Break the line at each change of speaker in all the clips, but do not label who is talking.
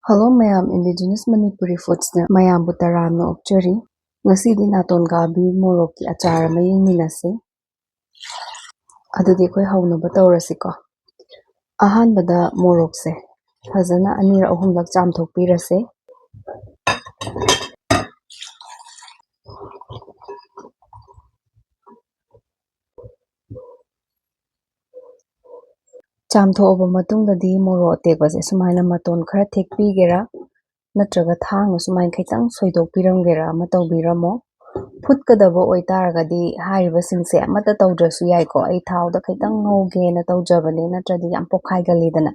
Hello mayam, indigenous Manipuri foods na mayam butaram na okchari. Ngasi di Naton kabi morok ki achaar ama yengminase. Adudi koi hauna batawrasi ko. Ahanbada morok se fazana anira ahumlak chamthokpirase. Chamthoba matungdadi morok atekbase sumaina maton khara thekpigera natraga thang sumain khaitang soidokpiramgera ama tawbiramo. Phutkadaba oitaragadi hariba singse amata tawdrasu yaiko ai thawda khaitang ngauge na tawjabane natradi yam pokhaigalidana.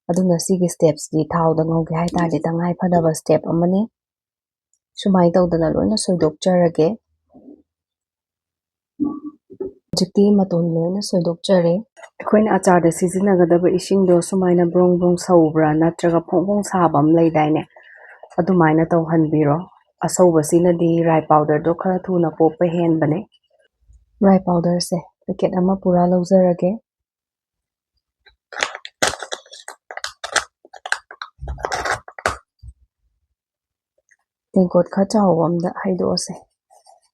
Aduna sigi steps di thawda ngauge haitadi tangai phadaba step amani. Sumai tawdana loina soidokjarage. Jikti maton loina soidokjare. Akoina achaar da sizinagadaba isingdo sumaina brong brong saubra natraga phongbong sabam leidaine. Adumaina tawhanbiro. Asawbasina di rye powder do khara thuna popa henbane. Rye powder se packet ama pura lawjarage. Tengkot kha chawamda haidose.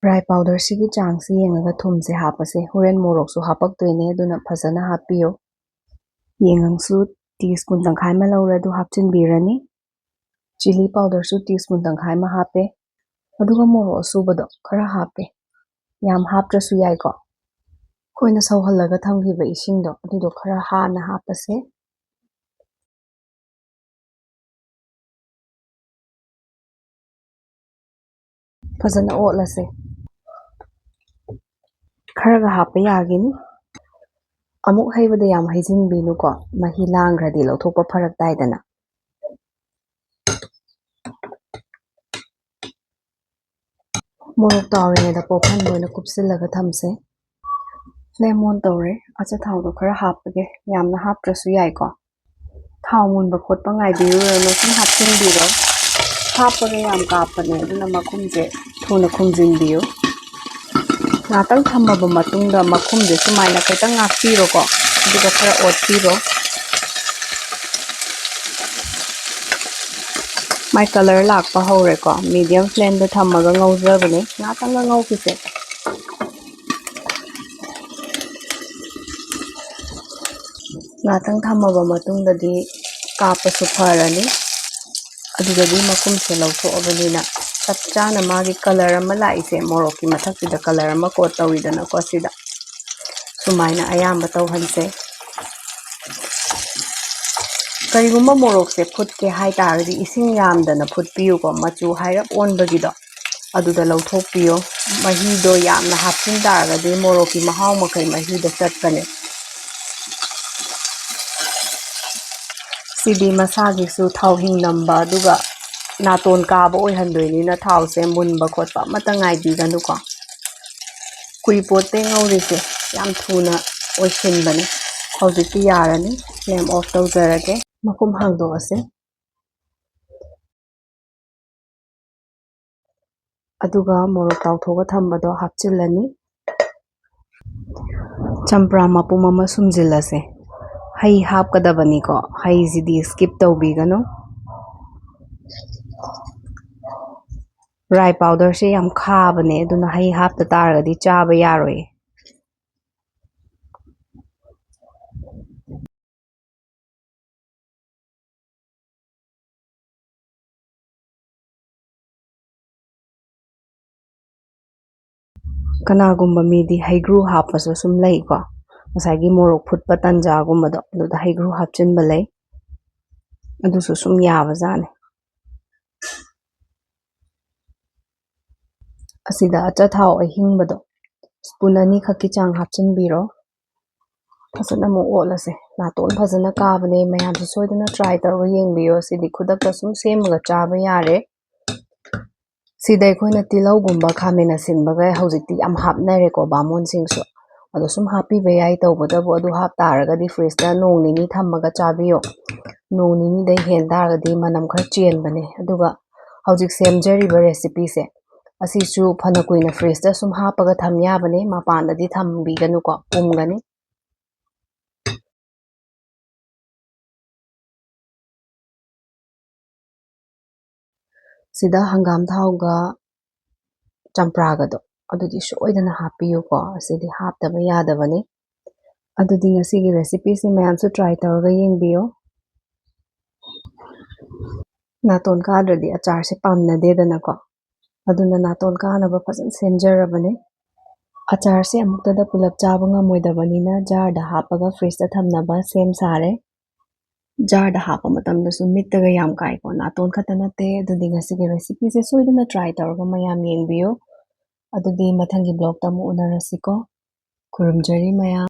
Rye powder sigi changsi yengaga thumse hapase huren morok su hapaktoine aduna phasana hapiyo. Yengangsu teaspoon tangkhai ma lawradu hapchinbirani. Chilli powder su teaspoon tangkhai ma hape. Aduga morok asubado khara hape. Yam haptrasu yaiko. Koina sawhalaga thamgiba isingdo adudo khara hana hapase. Fazana otlase. Kharaga hapa yagini. Amuk haibada yam haijinbinu ko mahi langradi lawthokpa pharak taidana. Morok tawringeda pokhan loina kupsilaga thamse. Lemon tawre acha thawdo khara hapage yamna haptrasu yaiko. Thaw munba khotpa ngaibirurano sum hapchinbiro. Hapaga yam kapane aduna makhumje thuna khumjinbiyo. Ngatang thammaba matungda makhumje sumaina khaitang ngakpiro ko aduga khara otpiro. My color lakpa hore ko medium flame da thammaga ngaujabane ngatanga ngaupise. Ngatang thammaba matungdadi kapasu pharani. Adugadi makhumse lawthoabanina chapchana magi color ama laise morok ki mathaksida color ama coat tawidana ko sida. Sumaina ayamba tawhanse. Karigumba morok se phutke haitaradi ising yamdana phutpiyo ko machu hairap onbagido aduda lawthokpiyo mahido yamna hapchin taragadi morok ki mahaw makai mahida chatpane. Sidi masagi su thaw hingnamba aduga naton kaba oihandoinina thawse munba khotpa amata ngaibiganu ko. Kuipote ngaurise yam thuna oisinbane. Hojikti yarani flame off tawjarage. Makum hangdoase. Aduga morok tawthoga thambado hapchilani. Champra mapum ama sumjilase. Hai hapkadabani ko hai zidi skip tawbiganu. Rye powder se yam khabane aduna hai hapta taragadi chaba yaroi. Kanagumba midi haigru hapasu sum lei ko. Masagi morok phutpa tanja gumbado aduda haigru hapchinba lei. Adusu sum yabazane. Asida acha thaw ahingbado spoon ani khaki chang hapchinbiro. Fasana mo otlase. Naton fazana kabane mayamsu soidana try tarwa yengbiyo sidi khudakta sum semaga chaba yare. Sidai koina tilau gumba khamena sinbaga hojikti yam hapnare ko bamon singsu. Ado sum happy bayai tawbadabu adu hap taragadi fridge da nong nini thammaga chabiyo. Nong nini dai hen taragadi manam khara chenbane. Aduga hojik semjariba recipe se. Asisu phana kuina fridge da sum hapaga thamyabane mapanda di thambiganu ko pumgani. ꯁꯤꯗ ꯍꯪꯒꯥꯝ ꯊꯥꯎꯒ ꯆꯝꯄ꯭ꯔꯥꯒꯗꯣ ꯑꯗꯨꯗꯤ ꯁꯣꯏꯗꯅ ꯍꯥꯞꯄꯤꯌꯨꯀꯣ ꯑꯁꯤꯗꯤ ꯍꯥꯞꯇꯕ ꯌꯥꯗꯕꯅꯤ ꯑꯗꯨꯗꯤ ꯉꯁꯤꯒꯤ ꯔꯦꯁꯤꯄꯤꯁꯤ ꯃꯌꯥꯝꯁꯨ ꯇ꯭ꯔꯥꯏ ꯇꯧꯔꯒ ꯌꯦꯡꯕꯤꯌꯣ ꯅꯥꯇꯣꯟ ꯀꯥꯗ꯭ꯔꯗꯤ ꯑꯆꯥꯔꯁꯦ ꯄꯥꯝꯅꯗꯦꯗꯅꯀꯣ ꯑꯗꯨꯅ ꯅꯥꯇꯣꯟ ꯀꯥꯅꯕ ꯐꯖꯅ ꯁꯦꯝꯖꯔꯕꯅꯦ ꯑꯆꯥꯔꯁꯦ ꯑꯃꯨꯛꯇꯗ ꯄꯨꯂꯞ ꯆꯥꯕ ꯉꯝꯃꯣꯏꯗꯕꯅꯤꯅ ꯖꯥꯔꯗ ꯍꯥꯞꯄꯒ ꯐ꯭ꯔꯤꯖꯇ ꯊꯝꯅꯕ ꯁꯦꯝ ꯁꯥꯔꯦ ꯖꯥꯔꯗ ꯍꯥꯞꯄ ꯃꯇꯝꯗꯁꯨ ꯃꯤꯠꯇꯒ ꯌꯥꯝ ꯀꯥꯏꯀꯣ ꯅꯥꯇꯣꯟ ꯈꯛꯇ ꯅꯠꯇꯦ ꯑꯗꯨꯗꯤ ꯉꯁꯤꯒꯤ ꯔꯦꯁꯤꯄꯤꯁꯦ ꯁꯣꯏꯗꯅ ꯇ꯭ꯔꯥꯏ ꯇꯧꯔꯒ ꯃꯌꯥꯝ ꯌꯦꯡꯕꯤꯌꯨ ꯑꯗꯨꯗꯤ ꯃꯊꯪꯒꯤ ꯕ꯭ꯂꯣꯛꯇ ꯑꯃꯨꯛ ꯎꯅꯔꯁꯤꯀꯣ ꯈꯨꯔꯨꯝꯖꯔꯤ ꯃꯌꯥꯝ